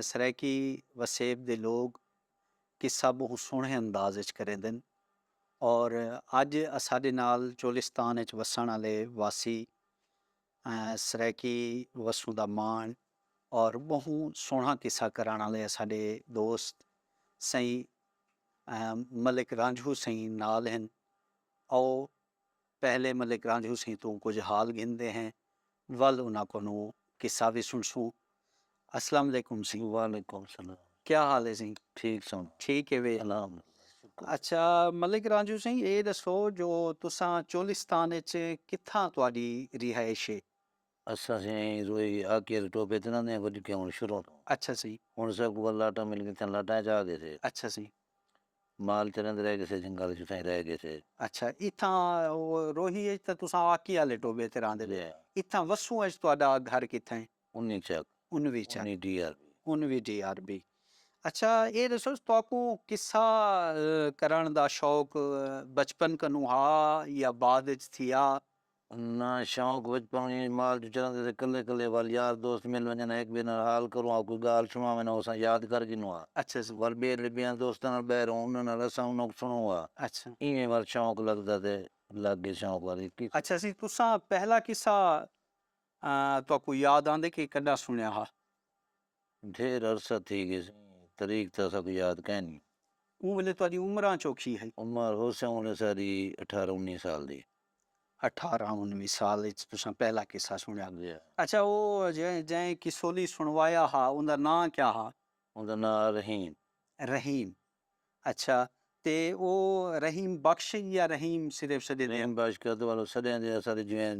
سرائکی وسیب دے لوگ قصہ بہت سوہنے انداز وچ کریں دن اور اج ساڈے نال چولستان وچ وسن والے واسی سرائکی وسوں دا مان اور بہت سوہنا قصہ کران والے ساڈے دوست سائیں ملک رانجھو سائیں نال ہیں. او پہلے ملک رانجھو سائیں تو کچھ حال گھندے ہیں ول انہاں کو قصہ بھی سنسوں. السلام علیکم سی. وعلیکم السلام. کیا حال ہے سی؟ ٹھیک سن. ٹھیک ہے وے. اچھا ملک رانجھو سائیں یہ دسو جو تساں چولستان وچ کتھاں تہاڈی رہائش ہے؟ اساں سی روئی آکے ٹوپے تے نہ وڈ کے ہن شروع تو. اچھا سی. ہن سب کو لاٹا مل کے تھن لاٹا جا گئے تھے. اچھا سی. مال چرند رہ گئے سے جنگل چ رہ گئے تھے. اچھا اتھاں روہی وچ تے تساں آکی والے ٹوبے تے راندے دے. اتھاں وسوں وچ تہاڈا گھر کتھے ہے؟ 19 Chak 19 Chak 19 D R. 19 D R B. اچھا یہ دسو تاکو قصہ کرن دا شوق بچپن کنوں ہا یا بعد وچ تھیا؟ نہ شوق بچپن مال چرند سے کلے کلے وال یار دوست مل ونجن ایک بے نال حال کروں کوئی گال سنا میں اساں یاد کر گنوا. اچھا سی. ور بے لبیاں دوستاں نال بیروں انہاں نال اساں انہاں سنوا. اچھا ایویں وال شوق لگدا تے لگ گئے شوق والی. اچھا سی. تساں پہلا قصہ تاکو یاد آندے کہ کڈا سنیا ہا؟ ڈھیر عرصہ تھی گئے تاریخ تا سب یاد کہ نہیں. اون ویلے تہاڈی عمراں چوکھی ہے؟ عمر حسین ساری 18 19 سال دی. 18 19 سال وچ تساں پہلا قصہ سنیا. جی. اچھا وہ جائیں قصولی سنوایا ہا اوندا ناں کیا ہا؟ اوندا ناں رحیم. رحیم. اچھا تے او رحیم بخش یا رحیم صرف سدے دے؟ رحیم بخش کر والو سدے دے سارے جویں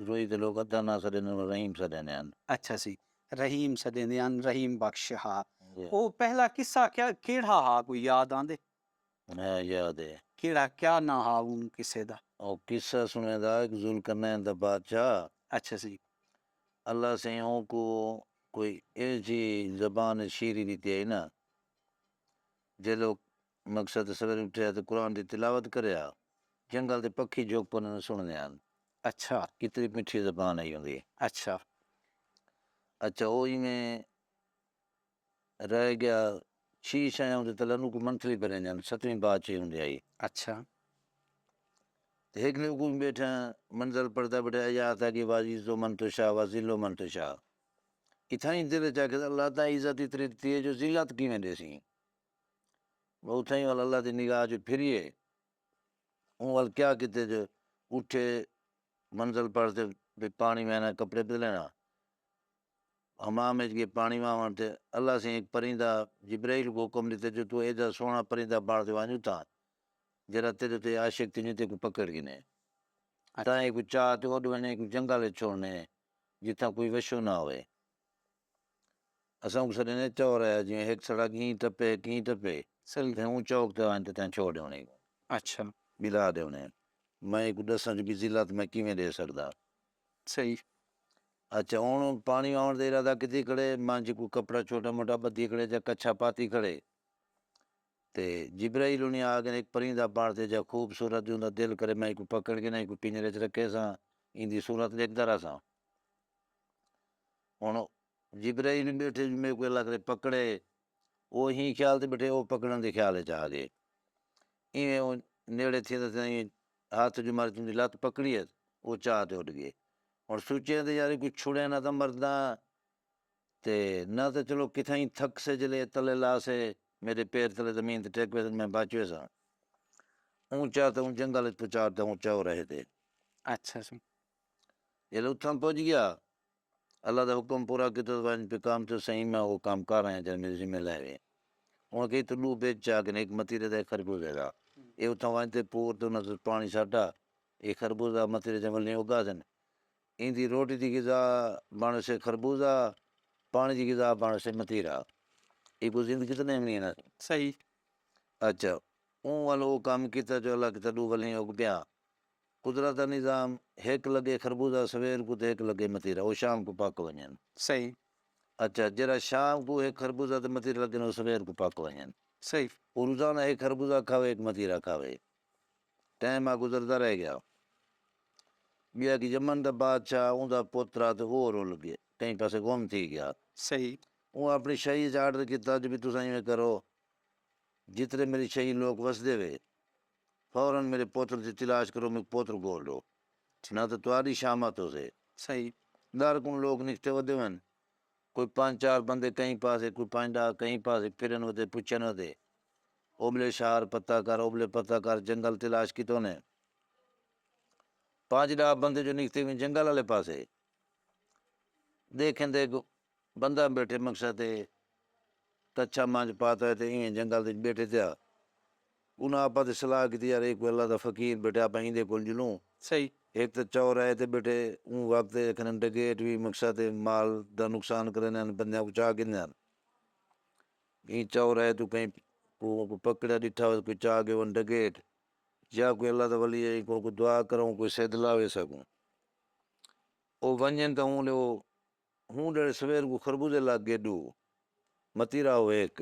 روئی دے لوگ ادا نہ سدے نو رحیم سدے نے. اچھا سی. رحیم سدے دے رحیم بخش ہا. جی. او پہلا قصہ کیا کیڑا ہا کوئی یاد آندے؟ ہے یاد ہے. کیڑا کیا ناں ہا اون قصے دا؟ او قصہ سنے دا ایک ذوالقرنین دا بادشاہ. اچھا سی. اللہ سے ہوں کو کوئی ایسی زبان شیری دیتی ہے نا جے لوگ مقصد سویرے اٹھے تو قرآن دی تلاوت کریا جنگل دے پکھی جوگ پر سننے آن. اچھا کتنی میٹھی زبان آئی ہوندی. اچھا. اچھا وہی میں رہ گیا شیش آیا ہوں تو لنو کو منتھلی بنے جان 7ویں بادشاہی ہوندی آئی. اچھا. ایک نے کو بیٹھا منزل پڑھتا بیٹھا یا تھا کہ واجیز و منتشا وزل و منتشا اتھائی دل چاہ کہ اللہ تعالی عزت اتنی دیتی ہے جو ذلت کیویں دے سی. وہ اتھائی والا اللہ دی نگاہ جو پھریے اون وال کیا کہتے جو اٹھے منزل پڑھتے پانی میں آنا کپڑے پہ لینا حمام میں گئے پانی میں تے اللہ سے ایک پرندہ جبرائیل کو حکم دیتے جو تو ایجا سونا پرندہ باڑ دے وانجو تھا جرا تیرے تے عاشق تھی تے کو پکڑ گنے تائیں کو چاہ تے اوڈ ونے کو جنگل چھوڑنے جتھا کوئی وشو نہ ہوئے. اساں کو سڑے نے چور ہے جی ایک سڑک ہی ٹپے تے اون چوک تے آن تے چھوڑ دیونے. اچھا ملا دیونے میں کو دساں جو بھی ذلت میں کیویں دے سکدا. صحیح. اچھا ہوں پانی آن دے رہا تھا کتنی کھڑے مانجی کو کپڑا چھوٹا موٹا بدی کھڑے جا کچھا پاتی کھڑے تے جبرائیل انہیں آگے ایک پرندہ پاڑتے جا خوبصورت جو دل کرے میں کو پکڑ کے نہیں کو پنجرے چ رکھے سا ان دی صورت دیکھتا رہا سا. ہوں جبرائیل بیٹھے میرے کو اللہ کرے پکڑے وہ ہی خیال تے بیٹھے وہ پکڑن دے خیال چاہ گئے ایویں نیڑے تھے ہاتھ جو مار تھی لت پکڑی ہے وہ چاہ تے اٹھ گئے. اور سوچے تے یار کچھ چھڑے نہ تھا مردہ تے نہ تو چلو کتھائیں تھک سے جلے تلے لا سے میرے پیر تلے زمین تے ٹیک وے میں بچوے سا اونچا تے اون جنگل پچار تے اونچا ہو رہے تھے. اچھا سی. یہ لوگ تھم پہنچ گیا اللہ دا حکم پورا کیتا ون پہ کام تو صحیح میں وہ کام کر رہے ہیں جب میرے ذمہ لے ہوئے وہاں کہیں تو لو بیچ چاہ کے ایک متیرے دا خربوزے دا یہ اتھاں وان تے پور تو نظر پانی ساڈا ایک خربوزہ متیرے جمل نہیں اگا دن ان دی روٹی دی غذا بان سے خربوزہ پانی دی غذا بان سے متیرا ایک وہ زندگی تو نہیں نا. صحیح. اچھا اون والو کام کیتا جو اللہ کیتا دو ولیں اگ پیا قدرت دا نظام ایک لگے خربوزہ سویر کو تے ایک لگے متیرا وہ شام کو پاک ونجن. صحیح. اچھا جرا شام کو ایک خربوزہ تے متیرا لگے نو سویر کو پاک ونجن. صحیح. وہ روزانہ ایک خربوزہ کھاوے ایک متیرا کھاوے ٹائم آ گزرتا رہ گیا. بیا کہ جمن دا بادشاہ اوندا پوترا تے وہ رول گئے کہیں پاسے گم تھی گیا. صحیح. وہ اپنی شہی آرڈر کیتا جو بھی تساں میں کرو، جتنے میری شہی لوگ وسدے وے فوراً میرے پوتر سے تلاش کرو، میں پوتر گول دو، نہ تو تمہاری شامت ہو سے صحیح دار کن لوگ نکتے ودے ون، کوئی 5-4 بندے کہیں پاسے، کوئی 5 کہیں پاسے پھرن ودے پوچھن ودے، اوبلے شہر پتہ کر، اوبلے پتہ کر، جنگل تلاش کی تو نے 5 بندے جو نکتے ہوئے جنگل والے پاسے دیکھیں دے بندہ بیٹھے مقصد ہے کچھا مانج پاتا ہے تو یہ جنگل دے بیٹھے تھا، انہاں آپا تے صلاح کی یار ایک اللہ دا فقیر بیٹھا آپ ہی دے کول جلوں، صحیح ایک تو چور آئے تھے بیٹھے اون وقت کھنن ڈگیٹ بھی مقصد ہے مال دا نقصان کرنے بندیاں کو چاہ گنے کہیں چور آئے تو کہیں کو پکڑا ڈٹھا ہو کوئی چاہ گئے ون ڈگیٹ، یا کوئی اللہ دا ولی ہے کو دعا کروں کوئی سید لاوے سکوں او ونجن تو ہوں لے ہوں ڈر سویر کو خربوزے لاگ گے ڈو متیرا ہو ایک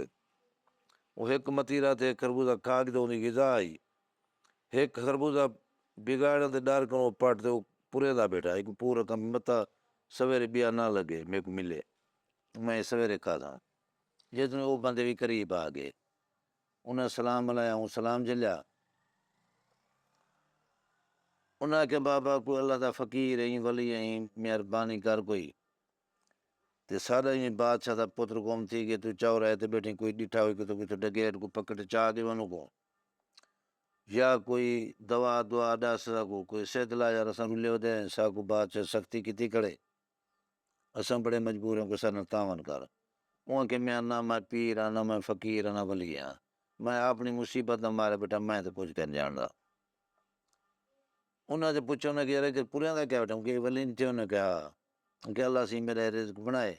وہ ایک متیرا تے خربوزہ کھا کے تو انہیں غذا آئی، ایک خربوزہ بگاڑ تے ڈر کرو پٹ تے پورے دا بیٹھا ایک پورا کم متا سویرے بیا نہ لگے میرے کو ملے میں سویرے کھا تھا جتنے وہ بندے بھی قریب آ گئے انہیں سلام ملایا ہوں سلام جلیا انہاں کے بابا کوئی اللہ دا فقیر ہیں ولی ہیں مہربانی کر کوئی تے سارا ہی بادشاہ دا پتر قوم تھی کہ تو چاہ رہے تھے بیٹھے کوئی ڈٹھا ہوئی کہ تو کوئی ڈگیٹ کو پکڑ چاہ کے ونوں کو یا کوئی دوا دعا ڈا سکو کوئی صحت لا یا رساں رلے دے ساکو بادشاہ سختی کیتی کھڑے اساں بڑے مجبور ہیں کہ سارا تاون کر وہ کہ میں نہ میں پیر ہاں نہ میں فقیر ہاں نہ ولی ہاں میں اپنی مصیبت نہ مارے بیٹا میں تو کچھ کرنے جاندا انہاں سے پوچھو نہ کہ یار کہ پوریاں دا کیا بیٹا کہ ولی نے انہوں نے کہا کہ اللہ سی میرا رزق بنائے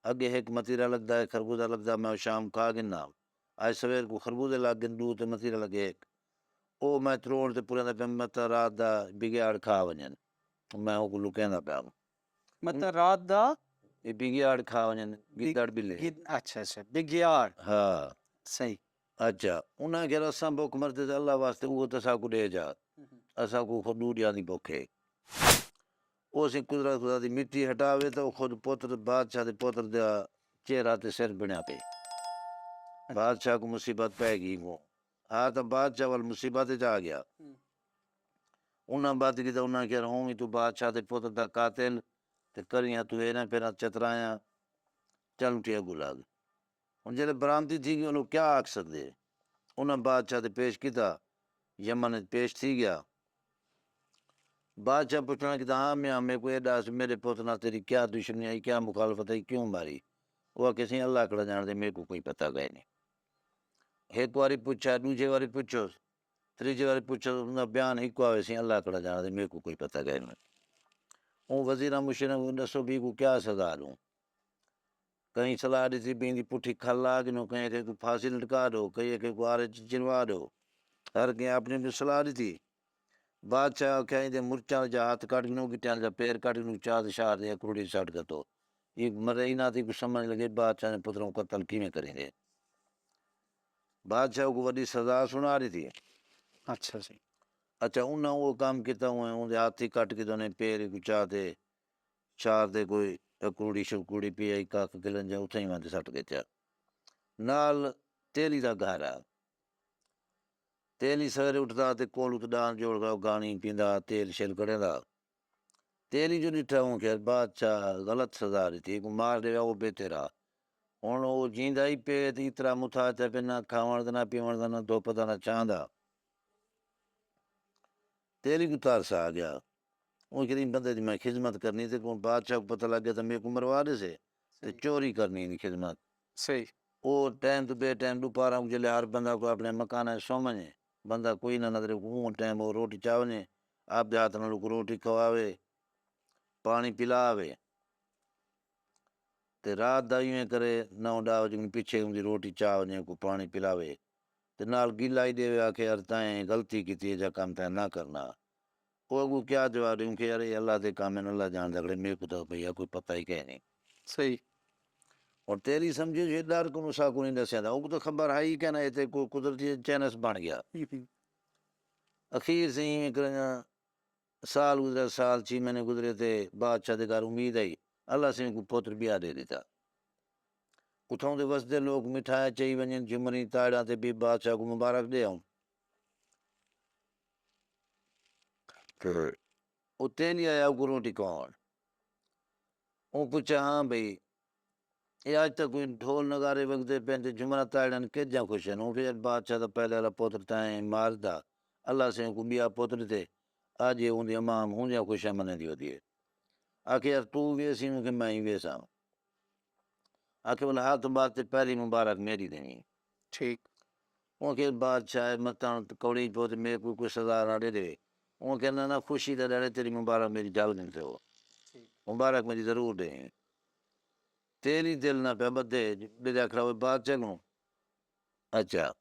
اگے ایک متیرا لگتا ہے خربوزہ لگتا ہے میں شام کھا گنا آج سویر کو خربوزے لگ گئے دو تے متیرا لگے ایک او میں تروڑ تے پوریاں دا پیا مت رات دا بگیاڑ کھا ونجن میں او کو لکیندا پیا مطلب رات دا یہ بگیاڑ کھا ونجن گدڑ بلے اچھا بگیار ہاں صحیح اچھا انہاں کہ اساں بک مرتے تے اللہ واسطے وہ تو سا کو دے جا اساں کو خود ڈوڈیاں دی بکھے او سی قدرت خدا دی مٹی ہٹاوے تو خود پتر بادشاہ دے پتر دا چہرہ تے سر بنیا پہ بادشاہ کو مصیبت پہ گئی وہ ہاں تو بادشاہ وال مصیبت جا گیا انہاں بات کی تو انہاں کہہ ہوں تو بادشاہ دے پتر دا قاتل تے کریاں تو اینا پھر چترایاں چل ٹیا گلاگ ہن جڑے برامدی تھی گئی انہوں کیا آکھ سکدے انہاں بادشاہ تے پیش کیتا یمن پیش تھی گیا بادشاہ پوچھنا کہ ہاں میں کوئی ایڈاس میرے پوتنا تیری کیا دشمنی آئی کیا مخالفت آئی کیوں ماری وہ کسی اللہ کڑا جان دے میرے کو کوئی پتہ گئے نہیں ایک واری پوچھا دوسری واری پوچھو تیجی واری پوچھو انہاں بیان ایک آوے سی اللہ کڑا جان دے میرے کو کوئی پتہ گئے نہیں وہ وزیرہ مشیرہ دسو بھی کو کیا سزا دوں کہیں صلاح دیتی بیندی پٹھی کھل آ گنو کہیں کہ کو پھانسی لٹکا دو کہیں کہ کو آرے چنوا دو ہر کہیں اپنے بھی صلاح دیتی بادشاہ کہیں دے مرچاں جا ہاتھ کٹ گنو گٹیاں جا پیر کٹ گنو چار شار دے کروڑی سٹ گتو یہ مرے ہی نہ تھی کچھ سمجھ لگے بادشاہ نے پتروں کو قتل کیویں کریں گے بادشاہ کو وڈی سزا سنا رہی تھی اچھا جی اچھا انہاں وہ کام کیتا ہوئے ان دے ہاتھ ہی کٹ کے دونے پیر کو چاہ دے چار دے کوئی کروڑی شکوڑی پی آئی کاک کلن جا اتھائی وہاں دے سٹ گئے تھا نال تیلی دا گھارا تیلی سویرے اٹھدا تے کول ڈان جوڑ گا گانی پیندا تیل شیل کرے دا تیلی جو ڈٹھا ہوں کہ بادشاہ غلط سزا دی تھی کو مار دے وہ بہتر آ ہن وہ جیندا ہی پے تے اترا متھا تے پہ نہ کھاون دا نہ پیون دا نہ دھوپ دا نہ چھاں دا تیلی کو تارس آ گیا وہ کہ بندے دی میں خدمت کرنی تے کو بادشاہ کو پتہ لگ گیا تے میرے کو مروا دے سے تے چوری کرنی دی خدمت صحیح وہ ٹائم تو بے ٹائم دوپہر کو جلے ہر بندہ کو اپنے مکان سو منجے بندہ کوئی نہ نظر کو ٹائم وہ روٹی چاونے آپ دے ہاتھ نال کو روٹی کھواوے پانی پلاوے تے رات دا ایویں کرے 9-10 بجے پیچھے ان دی روٹی چاہ ونجے کو پانی پلاوے تے نال گیلا ہی دے آکھے یار تائیں غلطی کیتی ہے جا کام تے نہ کرنا وہ کو کیا جواب دوں کہ یار اللہ دے کام میں اللہ جان دے میرے کو تو بھیا کوئی پتہ ہی کہ نہیں صحیح اور تیری سمجھو یہ ڈر کو نسا کو نہیں دسیا تھا وہ تو خبر ہے ہی کہ نا تے کوئی قدرتی چینس بن گیا اخیر سے ہی کرنا سال گزرا سال 6 مہینے گزرے تھے بادشاہ دے گھر امید آئی اللہ سے کو پوتر بیاہ دے دیتا اتھوں دے وسدے لوگ مٹھایا چئی ونجن جمری تاڑیاں تے بھی بادشاہ کو مبارک دے آؤں تے اتنے نہیں آیا کو روٹی کون وہ پوچھا ہاں بھئی یہ آج تک کوئی ڈھول نگارے وگدے پہنتے جمرہ تاڑیاں کجا خوش ہیں وہ پھر بادشاہ دا پہلے والا پوتر تائیں ماردا اللہ سے کو بیا پوتر تے آج یہ ہوں دی امام ہوں جا خوش ہے منے دی ہوتی ہے آکھے یار تو ویسی ہوں کہ میں ہی ویسا ہوں آکھے بولا ہاتھ بات تے پہلی مبارک میری دینی ٹھیک وہ کہ بادشاہ متاں کوڑی پوت میرے کو کوئی سزا نہ دے دے وہ کہنا نا خوشی دا ڈرے تیری مبارک میری جال دن سے ہو مبارک میری ضرور دیں تیری دل نہ پہ بدے بدے کھڑا ہوئے بات چلوں اچھا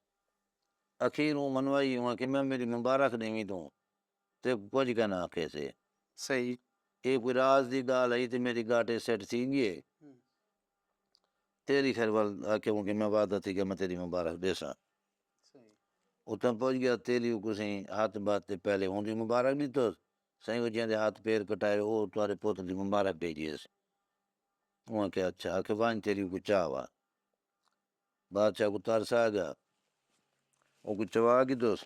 اخیر ہوں منوائی ہوں کہ میں میری مبارک نہیں دوں تے کچھ کہنا کیسے صحیح یہ کوئی راز دی گال ہے تے میری گاٹے سیٹ تھی گئے تیری خیر وال آکے ہوں کہ میں وعدہ تھی کہ میں تیری مبارک دے ساں اتنا پہنچ گیا تیری کو سہیں ہاتھ بات تے پہلے ہوں دی مبارک نہیں تو سہیں وجہ دے ہاتھ پیر کٹائے وہ تمہارے پوتر دی مبارک دے دیئے وہاں کہ اچھا آکے وان تیری کو چاہوا بادشاہ کو ترس آ گیا وہ کو چوا کی دوست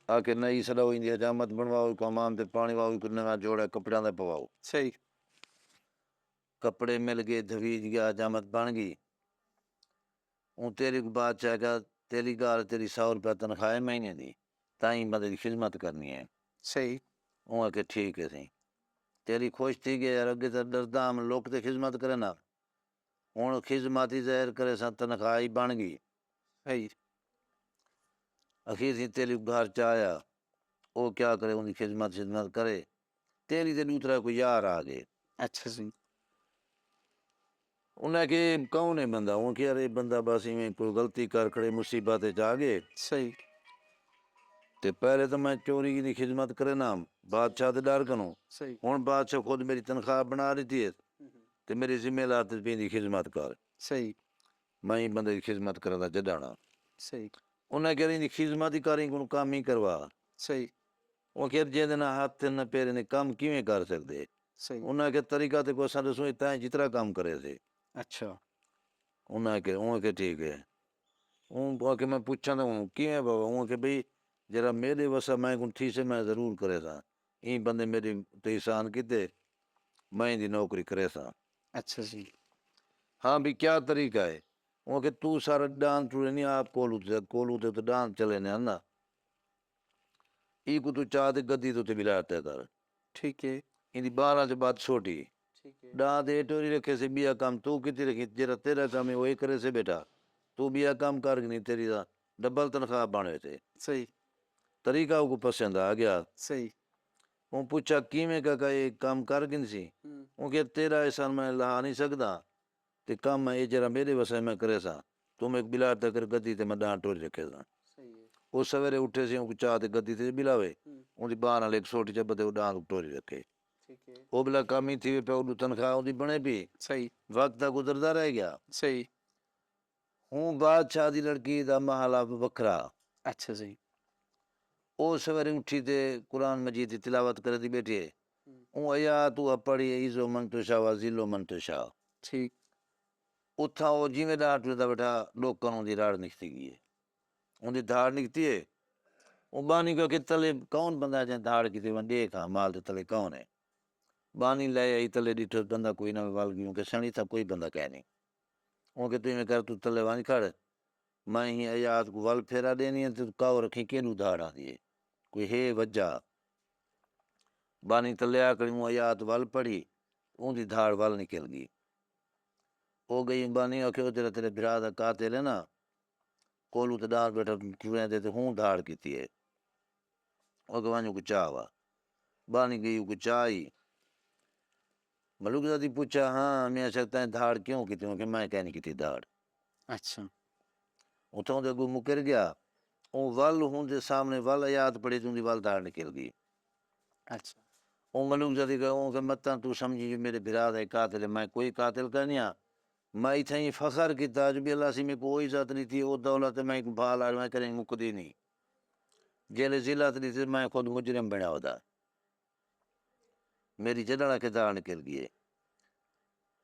آکے نئی سڑا ہوئی دی حجامت بنواؤ کو امام تے پانی واؤ کو نہ جوڑا کپڑیاں دے پواؤ صحیح کپڑے مل گئے دھویج گیا حجامت بن گئی ہوں تیری کو بادشاہ کا تیری گال تیری 100 روپیہ تنخواہ مہینے دی تائیں بندے دی خدمت کرنی ہے صحیح وہ کہ ٹھیک ہے سی تیری خوش تھی گئے یار اگے تے ڈردا ہم لوگ تے خدمت کرے نا ہوں خدماتی ظاہر کرے سا تنخواہ بن گئی صحیح اخیر سی تیری گھر چایا وہ کیا کرے ان کی خدمت کرے تیری تے دوسرا کوئی یار آ گئے اچھا جی انہیں کہ کون ہے بندہ وہ کہ ارے بندہ بس میں کوئی غلطی کر کھڑے مصیبت جا گئے صحیح تے پہلے تو میں چوری کی خدمت کرے نا بادشاہ تے ڈر کنوں صحیح ہوں بادشاہ خود میری تنخواہ بنا رہی ہے تے میری ذمہ دار تے بھی خدمت کر صحیح میں ہی بندے کی خدمت کردا جڈانا صحیح انہیں کہ رہی خدمت ہی کریں کو کام ہی کروا صحیح وہ کہ جے نہ ہاتھ نہ پیر نے کام کیویں کر سکدے صحیح انہیں کہ طریقہ تے کو اساں دسو تائیں جتنا کام کرے تھے اچھا انہیں کہ ٹھیک ہے وہ کہ میں پوچھاں تو کیویں بابا وہ کہ بھئی جرا میرے وسا میں کو تھی سے میں ضرور کرے سا این بندے میری تے احسان کیتے میں دی نوکری کرے سا اچھا جی ہاں بھی کیا طریقہ ہے وہ کہ تو سارا ڈان ٹورے نہیں آپ کولو تے تو ڈان چلے نے نا ای کو تو چاہ تے گدی تو تے بلاتا کر ٹھیک ہے ان دی 12 سے بات چھوٹی ٹھیک ہے ڈان دے ٹوری رکھے سے بیا کام تو کتی رکھی جرا تیرا کام ہے وہی کرے سے بیٹا تو بیا کام کر نہیں تیری دا ڈبل تنخواہ بانے تھے صحیح طریقہ کو پسند آ گیا صحیح وہ پوچھا کیویں کا یہ کام کر گن سی وہ کہ تیرا احسان میں لا نہیں سکدا تے کام میں یہ جرا میرے وسے میں کرے سا تم ایک بلا تکر گدی تے میں ڈان ٹوری رکھے سا صحیح ہے وہ سویرے اٹھے سے کو چاہ تے گدی تے بلاوے ان دی باہر والے ایک چھوٹی چبے تے ڈان ٹوری رکھے ٹھیک ہے وہ بلا کام ہی تھی پہ وہ تنخواہ دی بنے بھی صحیح وقت تا گزردا رہ گیا صحیح ہوں بادشاہ دی لڑکی دا محلہ وکھرا اچھا جی او سویرے اٹھی تے قرآن مجید دی تلاوت کرے دی بیٹھی ہے اون آیا تو پڑھی ایزو منتشا و ذلو منتشا ٹھیک اتھا وہ جیویں ڈاٹ دا بیٹھا لوکاں دی راڑ نکتی گئی ہے ان دی دھاڑ نکتی ہے وہ بانی کو کہ تلے کون بندہ جائے دھاڑ کی تے ون دیکھا مال دے تلے کون ہے بانی لے آئی تلے ڈٹھو بندہ کوئی نہ وال گیوں کہ سنی تھا کوئی بندہ کہہ نہیں وہ کہ تُویں کر تو تلے وانی کھڑ میں ہی آیات کو ول پھیرا دینی ہے تو کاو رکھی کینو دھاڑ آندی ہے کوئی ہے وجہ بانی تلے آ کری آیات ول پڑھی اون دی دھاڑ ول نکل گئی ہو گئی بانی آکھے تیرے تیرے بھرا دا قاتل ہے نا کولو تے ڈار بیٹھا چوڑے دے تے ہوں دھاڑ کیتی ہے او کہ وانجو کو چاہ وا بانی گئی کو چاہی ملوک زادی پوچھا ہاں میں سکتا ہے دھاڑ کیوں کیتی ہوں کہ میں کہنی کیتی دھاڑ اچھا اتھوں دے گو مکر گیا اون ول ہوں دے سامنے ول آیات پڑھی تو دی ول دھاڑ نکل گئی اچھا اون ملوک زادی کہ اون کہ متاں تو سمجھی جو میرے بھرا دا قاتل ہے میں کوئی قاتل کرنیا میں اتھیں فخر کیتا جو بھی اللہ سی میں کوئی عزت نہیں تھی او دولت میں بھال آ میں کریں مکدی نہیں جیلے ذلت نہیں تھی میں خود مجرم بنا ہوتا میری جڑا کے دھاڑ نکل گئی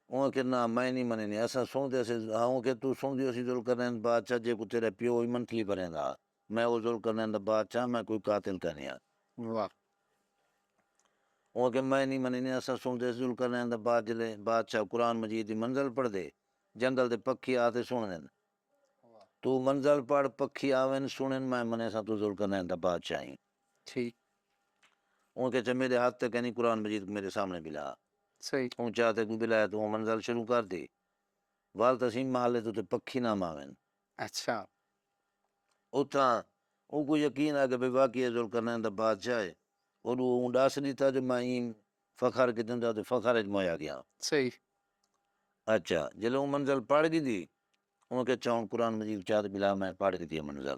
وہ کہ نہ میں نہیں منی ایسا سن دے ہاں کہ تو سن دی اسی ذل کرنے بادشاہ جے کو تیرے پیو ہی منتھلی بھریں دا میں وہ ذل کرنے دا بادشاہ میں کوئی قاتل کرنی واہ وہ کہ میں نہیں منی ایسا سن دے ذل کرنے دا بادشاہ قرآن مجید دی منزل پڑھ دے جنگل دے پکھی آتے سنن تو منزل پڑھ پکھی آویں سنن میں منے سا تو ذل کرنے دا بادشاہ ہی ٹھیک وہ کہ میرے ہاتھ تک نہیں قرآن مجید میرے سامنے بلا صحیح اون چاہتے کو بلایا تو وہ منزل شروع کر دی وال تسیم محلے تو تے پکھی نہ ماویں اچھا اتھاں ان کو یقین آ کہ بھئی واقعی ذل کرنے دا بادشاہ ہے اور وہ ڈاس دیتا جو میں این فخر کے دن تے فخر اج مویا گیا صحیح اچھا جلے وہ منزل پڑھ گئی دی ان کے چاہوں قرآن مجید چاہت بلا میں پڑھ گئی دی منزل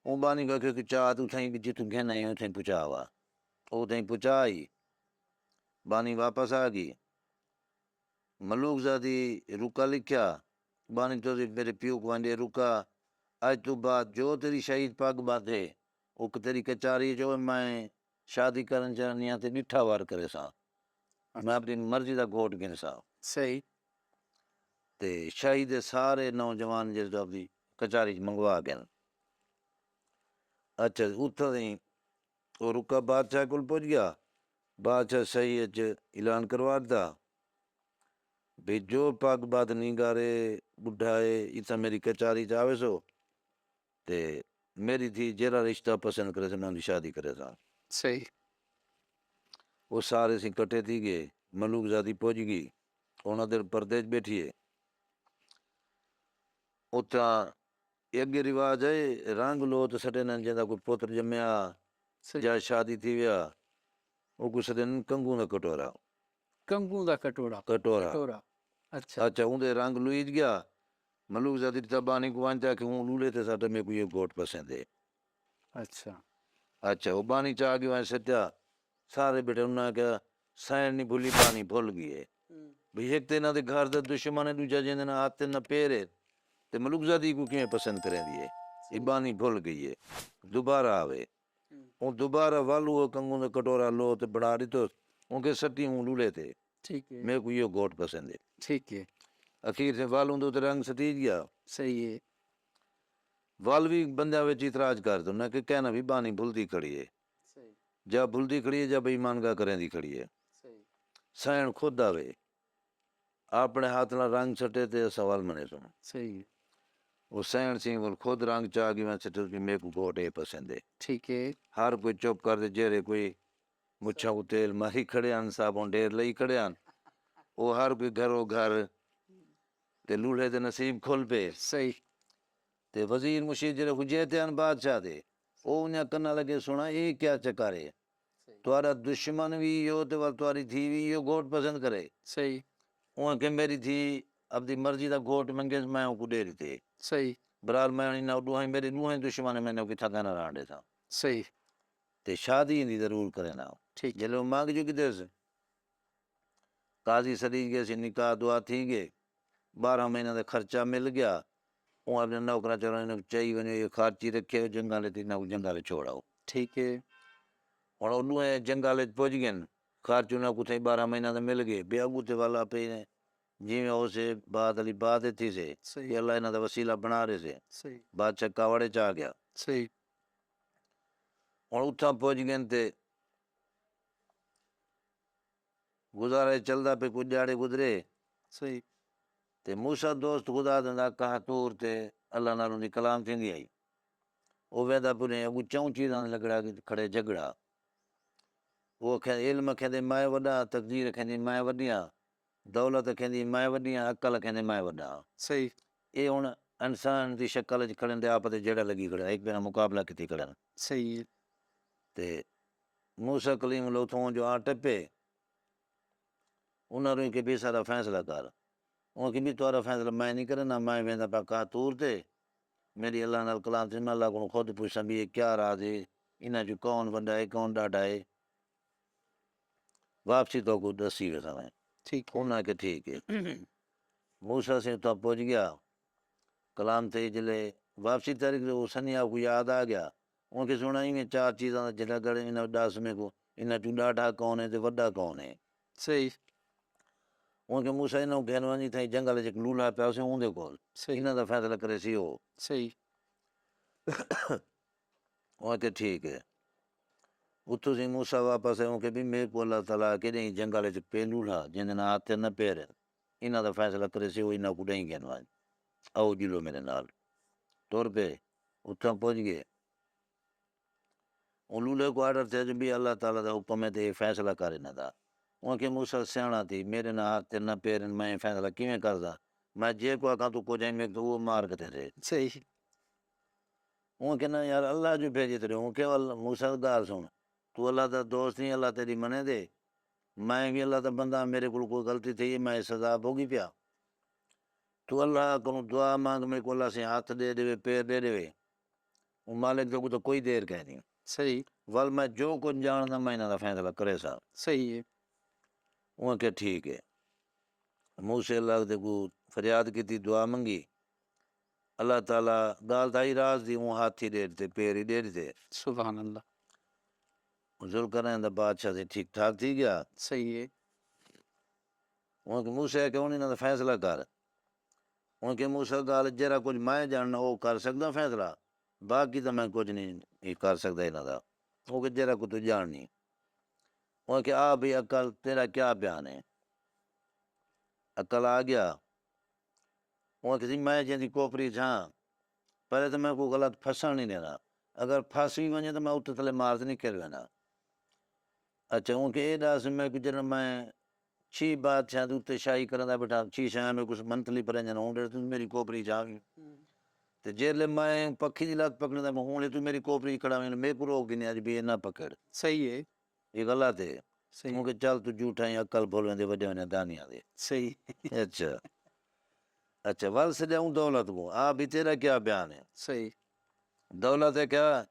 وہ بانی کہا کہ چاہت اتھائیں بھی جتوں گھن نہیں اتھائیں پچا ہوا اتھائیں پچا آئی بانی واپس آ گئی ملوک زادی رکا لکھیا بانی تو میرے پیو کو وانڈے رکا آج تو بعد جو تیری شہید پاک بات ہے وہ تیری کچاری جو میں شادی کرن چاہنی تے ڈٹھا وار کرے سا میں اپنی مرضی دا گھوٹ گن سا صحیح تے شہید سارے نوجوان جس دا اپنی کچاری منگوا گئے اچھا اتھا دیں وہ رکا بادشاہ کل پہنچ گیا بادشاہ صحیح اعلان کروا دا بھی جو پاک بات نہیں گارے بڈھائے اتنا میری کچاری چاہوے سو تے میری تھی جیرا رشتہ پسند کرے سے میں انہی شادی کرے تھا صحیح وہ سارے سی کٹے تھی گئے ملوک زادی پہنچ گئی انہاں دیر پردیش بیٹھی ہے اتھا اگے رواج ہے رنگ لو تو سٹے نن جیندہ کوئی پوتر جمیا صحیح جا شادی تھی ویا وہ کو سٹے نن کنگوں دا کٹورا کنگوں دا کٹوڑا کٹورا اچھا اچھا اون دے رنگ لوئیج گیا ملوک زادی تبانی کو وانتا کہ ہوں لولے تے ساٹا میں کو یہ گوٹ پسند ہے اچھا اچھا وہ بانی چاہ گیا وہاں سٹیا سارے بیٹے انہوں نے کہا سائن نہیں بھولی بانی بھول گئی ہے بھی ایک تے نہ دے گھر دا دشمن ہے دوجا جیندے نہ آتے نہ پیرے تے ملوک زادی کو کیوں پسند کریں دیئے یہ بانی بھول گئی ہے دوبارہ آوے وہ دوبارہ والو وہ کنگوں دا کٹورا لو تے بڑھا دی تو ان کے سٹی ہوں لولے تھے ٹھیک ہے میں کو یہ گوٹ پسند ہے ٹھیک ہے اخیر سے والوں دو تے رنگ سٹیج گیا صحیح ہے والوی بندہ وچ اعتراض کر دو نہ کہ کہنا بھی بانی بھلدی کھڑی ہے صحیح جا بھلدی کھڑی ہے جا بے ایمان کا کریں دی کھڑی ہے صحیح سائن خود آوے اپنے ہاتھ نہ رنگ سٹے تے سوال منے سن صحیح وہ سائن سی وہ خود رنگ چاہ گئی میں سٹے کہ میرے کو گوٹ ہے پسند ہے ٹھیک ہے ہر کوئی چپ کر دے جیرے کوئی مچھا کو تیل ماری کھڑے آن صاحبوں ڈیر لئی کھڑے آن وہ ہر کوئی گھروں گھر تے لولے تے نصیب کھل پہ صحیح تے وزیر مشیر جڑے حجیتے ان بادشاہ دے او انہیں کرنا لگے سنا یہ کیا چکارے توارا دشمن بھی یو تے وال تواری تھی بھی یو گوٹ پسند کرے صحیح وہ کہ میری تھی اپنی مرضی دا گوٹ منگے میں کو دے رہی تھے صحیح برال میں انہیں نہ ڈوہیں میری نوہیں دشمن میں نے کتھا کہنا رانڈے تھا صحیح تے شادی نہیں ضرور کرے نا ٹھیک ہے جلو مانگ جو کدھر سے قاضی سدی گئے سی نکاح دعا تھی گئے 12 مہینہ دا خرچہ مل گیا وہ اپنے نوکرا چلانے چاہیے ونجو یہ خارچی رکھے جنگالے تھی نہ جنگالے چھوڑاؤ ٹھیک ہے اور انہوں نے جنگالے پہنچ گئے خارچوں نہ کتھے 12 مہینہ دا مل گئے بے اگو تے والا پہ جی میں اسے بات علی بات تھی سے صحیح کہ اللہ انہاں دا وسیلہ بنا رہے سے صحیح بادشاہ کاوڑے چاہ گیا صحیح اور اتھا پہنچ گئے تے گزارے چلدا پہ کچھ جاڑے گزرے صحیح تے موسیٰ دوست خدا دندا کہا تور تے اللہ نالوں دی کلام تھیندی آئی وہ ویدا پورے اگو چوں چیزاں لگڑا کھڑے جھگڑا وہ علم کھندے مائے وڈا تقدیر کھندی مائے وڈیاں دولت کھندی مائے وڈیاں عقل کھندے مائے وڈا صحیح اے ہن انسان دی شکل وچ کھڑن دے آپ تے جڑا لگی کھڑا ایک بنا مقابلہ کیتی کھڑن صحیح تے موسیٰ کلیم لو تھوں جو آ ٹپے انہاں نے کہ بھی سارا فیصلہ کر وہ کہ بھی تمہارا فیصلہ میں نہیں کرنا میں ویندا پا کہا تور تے میری اللہ نال کلام سے میں اللہ کو خود پوچھاں بھی یہ کیا راز ہے انہاں جو کون وڈا ہے کون ڈاڈا ہے واپسی تو کو دسی ویسا میں ٹھیک ہے انہاں کہ ٹھیک ہے موسیٰ سے تو پہنچ گیا کلام تے جلے واپسی تاریخ وہ سنیا کو یاد آ گیا ان کے سنا ہی میں 4 چیزاں دا جڑا گڑ انہاں 10 میں کو انہاں جو ڈاڈا کون ہے تے وڈا کون ہے صحیح ان کے موسیٰ انہوں کہنے وانی تھا جنگل چ لولہا پیا اسے اون دے کول صحیح انہاں دا فیصلہ کرے سی ہو صحیح وہ کہ ٹھیک ہے اتھوں سے موسیٰ واپس آئے کہ بھی میرے کو اللہ تعالیٰ کہ نہیں جنگل چ پے لولہا جن نہ ہاتھ نہ پیر انہاں دا فیصلہ کرے سی ہو انہاں کو ڈہیں کہنے وانی آؤ جلو میرے نال طور پہ اتھاں پہنچ گئے ان لولے کو آرڈر تھے جو بھی اللہ تعالیٰ دا حکم ہے تے فیصلہ کرے نہ دا ان کے موسیٰ سیاںا تھی میرے نہ ہاتھ نہ پیر میں فیصلہ کیویں کردا میں جے کو آکھاں تو کو جائیں میں تو وہ مار کے تھے صحیح وہ کہ نا یار اللہ جو بھیجے تیرے وہ کہ موسیٰ گال سن تو اللہ دا دوست نہیں اللہ تیری منے دے میں بھی اللہ دا بندہ میرے کو کوئی غلطی تھی میں سزا بھوگی پیا تو اللہ کو دعا مانگ میرے کو اللہ سے ہاتھ دے دے پیر دے دے وہ مالک کو تو کوئی دیر کہہ نہیں صحیح ول میں جو کچھ جاننا میں انہاں دا فیصلہ کرے سا صحیح ہے وہ کہ ٹھیک ہے منہ سے اللہ دے کو فریاد کی تھی دعا منگی اللہ تعالیٰ گال تھا ہی راز دی وہ ہاتھ ہی دے دیتے پیر ہی دے دیتے سبحان اللہ ذل کریں دا بادشاہ سے ٹھیک ٹھاک تھی گیا صحیح ہے وہ کہ منہ سے کہ انہاں دا فیصلہ کر ان کے منہ سے گال جرا کچھ میں جاننا وہ کر سکدا فیصلہ باقی تو میں کچھ نہیں کر سکدا انہاں دا وہ کہ جرا کو تو جاننی وہ کہ آ بھی عقل تیرا کیا بیان ہے عقل آ گیا وہ کہ میں جن کی کوپری چھاں پہلے تو میں کو غلط پھسن نہیں دینا اگر پھنس بھی ونجے تو میں اتنے تھلے مارت نہیں کر لینا اچھا وہ کہ اے دس میں کہ جن میں چھی بادشاہ دے اتنے شاہی کرنا بیٹھا چھی شاہ میں کچھ منتلی پر جانا ہوں تو میری کوپری چھا تو جیلے میں پکھی دی لات پکڑنے دا میں ہوں تو میری کوپری کھڑا میں میرے کو روک دینے آج بھی یہ نہ پکڑ صحیح ہے یہ غلط ہے صحیح وہ کہ چل تو جھوٹا ہی عقل بولنے دے وجہ نے دانیاں دے صحیح اچھا اچھا ول سے جاؤں دولت کو آ بھی تیرا کیا بیان ہے صحیح دولت ہے کیا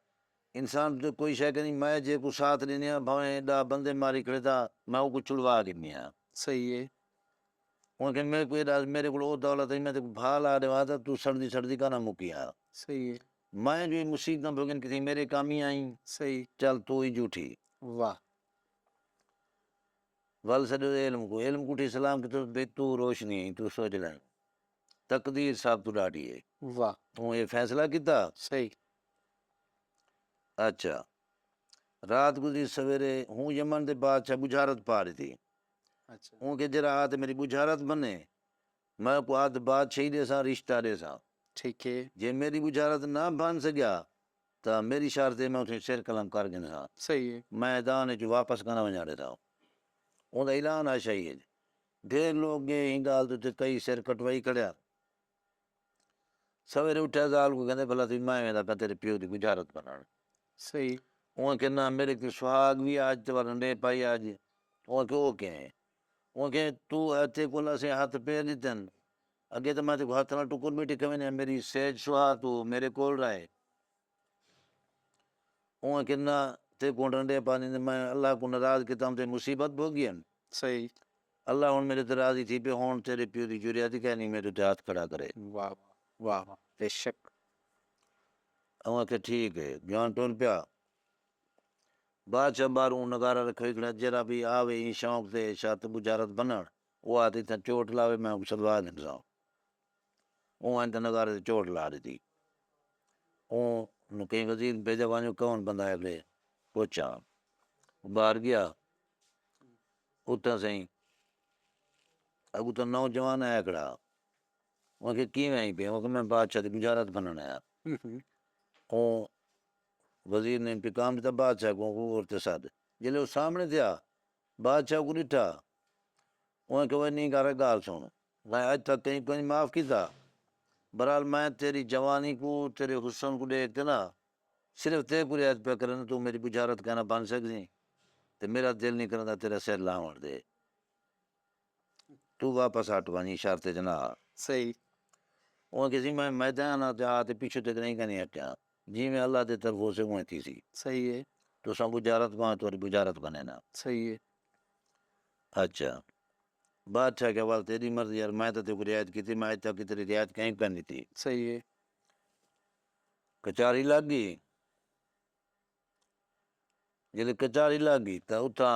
انسان جو کوئی شے کہ نہیں میں جے کو ساتھ دینی ہاں بھاویں ڈا بندے ماری کھڑے تھا میں وہ کو چڑوا دینی ہاں صحیح ہے وہ کہ میرے کو دولت ہے میں تے بھال آ رہا تھا تو سڑدی کا نہ مکی آ صحیح ہے میں جو مصیبتاں بھوگن کسی میرے کام ہی آئیں صحیح چل تو ہی جھوٹھی واہ ول سجو علم کو ٹھی سلام کہ تو روشنی ہے تو سوچ لیں تقدیر صاحب تو ڈاڈی ہے واہ تو یہ فیصلہ کیتا صحیح اچھا رات گزری سویرے ہوں یمن دے بادشاہ بجھارت پا رہی تھی اچھا ہوں کہ جرا آت میری بجھارت بنے میں کو آت بادشاہی دے سا رشتہ دے سا ٹھیک ہے جے میری بجھارت نہ بن سکیا تو میری شرط میں اتنے سر قلم کر گئے سا صحیح ہے میدان جو واپس کرنا ونجاڑے تھا اون اعلان آ شاہی ہے ڈھیر لوگ گئے ہی گال تو کئی سر کٹوائی کھڑیا سویرے اٹھا گال کو کہندے بھلا تھی میں دا تیرے پیو دی بجھارت بنان صحیح وہ کہ نہ میرے کو سہاگ بھی آج تو رنڈے پائی آج وہ کہ وہ کہ ہیں وہ کہ تو ایتھے کو سے ہاتھ پیر دیتن اگے تو میں تے ہاتھ نال ٹکر میٹی کمیں میری سیج سہا تو میرے کول رہے وہ کہ نہ تے کو رنڈے پانی میں اللہ کو ناراض کیتا ہوں تے مصیبت بھوگی ہیں صحیح اللہ ہن میرے تے راضی تھی پہ ہن تیرے پیو دی جریات کہ نہیں میرے تے ہاتھ کھڑا کرے واہ واہ واہ بے شک وہ کہ ٹھیک ہے بیان ٹول پیا بادشاہ باروں نگارا رکھے کھڑا جرا بھی آوے ہی شوق تے شات بجارت بنن وہ آتی تھا چوٹ لاوے میں سلوا دیندا وہ انت نگارے تے چوٹ لا دی تھی وہ نو کہیں وزیر بھیجا وانو کون بندہ ہے لے پوچھا باہر گیا اتنا سہیں اگو تو نوجوان آیا کھڑا وہ کہ کیویں آئی پہ وہ کہ میں بادشاہ دی بجارت بننا آیا وہ وزیر نے پیغام دیتا بادشاہ کو اور تے ساتھ جلے وہ سامنے تھیا بادشاہ کو ڈٹھا وہ کہ وہ نہیں کرے گال سن میں آج تک کہیں کوئی معاف کیتا برحال میں تیری جوانی کو تیرے حسن کو دیکھ کے نا صرف تے کو رعایت پہ کرنا تو میری بجارت کہنا بن سکتی تے میرا دل نہیں کرنا تیرا سر لاؤن دے تو واپس ہٹ وانی شرط جنا صحیح وہ کسی میں میدان آ تے پیچھے تک نہیں کہنی ہٹیا جی میں اللہ دے طرف سے ہوئی تھی سی صحیح ہے تو سب بجارت کو تو بجارت بنے نا صحیح ہے اچھا بادشاہ کے وال تیری مرضی یار میں تو تیرے کو رعایت کی تھی میں آج تک تیری رعایت کہیں کرنی تھی صحیح ہے کچاری لگ گئی جلے کچاری لگ گئی تو اتھا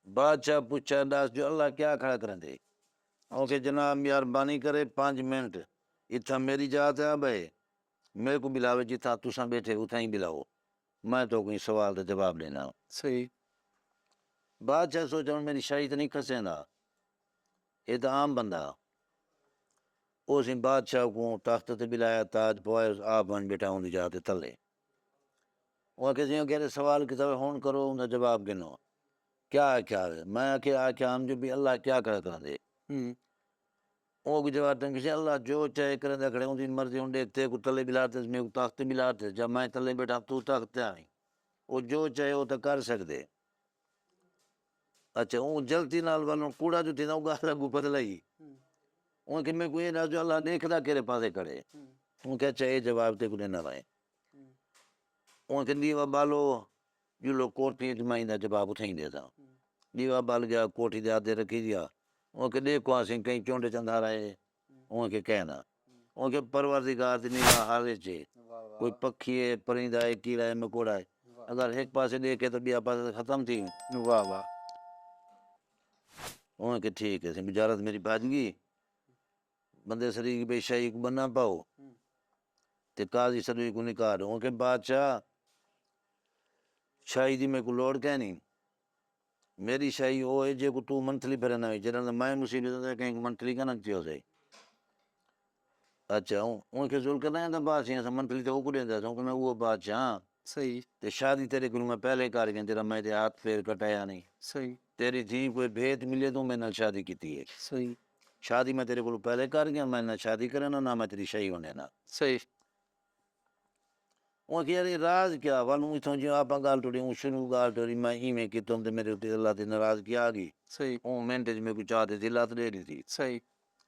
بادشاہ پوچھا دس جو اللہ کیا کھڑا کریں دے اوکے جناب یار بانی کرے 5 منٹ اتھا میری جات ہے بھائی میرے کو بلاوے جتھا تساں بیٹھے اتھا ہی بلاؤ میں تو کوئی سوال کا جواب دینا صحیح بادشاہ سوچا ہوں میری شاہی تو نہیں کھسیندا یہ تو عام بندہ اس بادشاہ کو تخت تے بلایا تاج پوائے آپ بن بیٹھا ہوں جاتے تھلے وہ کہتے سوال کتاب ہون کرو ان کا جواب گنو کیا ہے میں آخیا ہم جو بھی اللہ کیا کرا دے وہ کو جواب دیں کہ اللہ جو چاہے کریں دے کھڑے ان کی مرضی ہوں تے کو تلے بلاتے میں کو تخت بلاتے جب میں تلے بیٹھا تو تخت آئی وہ جو چاہے وہ تو کر سکتے اچھا وہ جلدی نال والوں کوڑا جو تھی نا وہ گالا کو پتلا ہی وہ کہ میں کوئی نہ جو اللہ دیکھدا کیرے پاسے کھڑے وہ کہ چاہے جواب تے کو دینا رہے وہ کہ دیوا بالو جو لوگ کوٹھی جمائی دا جواب اٹھائی دیتا دیوا بال گیا کوٹھی دے آدھے رکھی دیا وہ کہ دیکھو آسیں کہیں چونڈے چندہ رہے وہ کہ کہنا وہ کہ پروردگار دی نگاہ حالے چے کوئی پکھی ہے پرندہ ہے کیڑا ہے مکوڑا ہے اگر ایک پاسے دیکھے تو بیا پاسے ختم تھی واہ واہ وہ کہ ٹھیک ہے بجارت میری بھاج گئی بندے سری کی بے شاہی کو بننا پاؤ تے قاضی سری کو نکال وہ کہ بادشاہ شاہی دی میں کو لوڑ کہ نہیں میری شاہی وہ ہے جے کو تو منتھلی بھرنا ہے جنہاں میں مصیبت ہے کہیں منتھلی کا نہ چیو سے اچھا ان کے ذل کرنا ہے بادشاہ منتھلی تو کو دیندا کہ میں وہ بادشاہ صحیح تے شادی تیرے کو میں پہلے کر گیا تیرا میں تے ہاتھ پھیر کٹایا نہیں صحیح تیری تھی کوئی بھیت ملے تو میں نال شادی کیتی ہے صحیح شادی میں تیرے کو پہلے کر گیا میں نہ شادی کرنا نہ میں تیری شاہی ہونے نہ صحیح وہ کہ یار یہ راز کیا والوں اتھوں جو آپ گال ٹوڑی ہوں شروع گال ٹوڑی میں ہی میں کہ تم تے میرے تے اللہ تے ناراضگی آ گئی صحیح وہ منٹ میں کچھ چاہتے ذلت دے دی تھی صحیح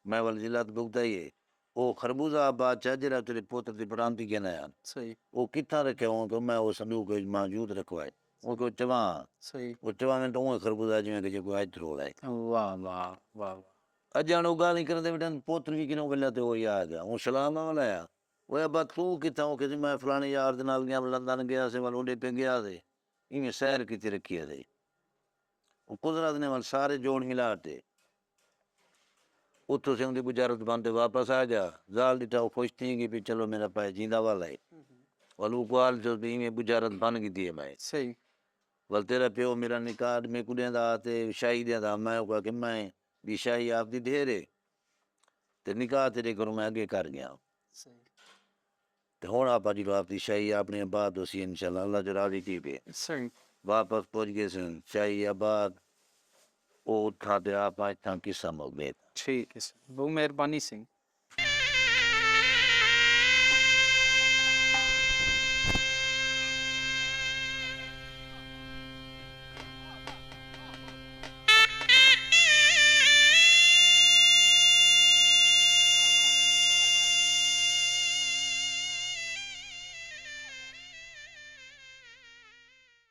میں والی ذلت بھگتا ہی ہے وہ خربوزہ بادشاہ جڑا تیرے پوتر دی برامتی کہنا ہے صحیح وہ کتنا رکھے ہوں کہ میں وہ صندوق موجود رکھوائے وہ کہ چواں صحیح وہ چواں میں تو وہ خربوزہ جو کہ کوئی اج تھوڑا ہے واہ واہ واہ اجانو گال نہیں کرتے بیٹا پوتر بھی کنوں بلا تے وہ آ گیا وہ سلام والا وہ ابا تو کتنا ہو کہ میں فلانے یار دے نال گیا لندن گیا سے والوں پہ گیا سے ایویں سیر کیتی رکھی ہے وہ قدرت نے وال سارے جوڑ ملاتے اتوں سے ان کی بجارت بنتے واپس آ جا زال ڈٹا وہ خوش تھی گئی بھی چلو میرا پائے جیندا والا ہے والو گال جو بھی ایویں بجارت بن گئی تھی میں صحیح ول تیرا پیو میرا نکاح میں کو دیندا تے شاہی دیندا میں کہا کہ میں بھی شاہی آپ دی ڈھیر ہے تے نکاح تیرے گھروں میں اگے کر گیا صحیح تے ہن آپ دی آپ دی شاہی اپنے بعد اسی انشاءاللہ اللہ جو راضی تھی پہ صحیح واپس پہنچ گئے سن شاہی آباد وہ اٹھا تے آپ اتھاں قصہ مک گئے ٹھیک ہے سر بہت مہربانی سنگھ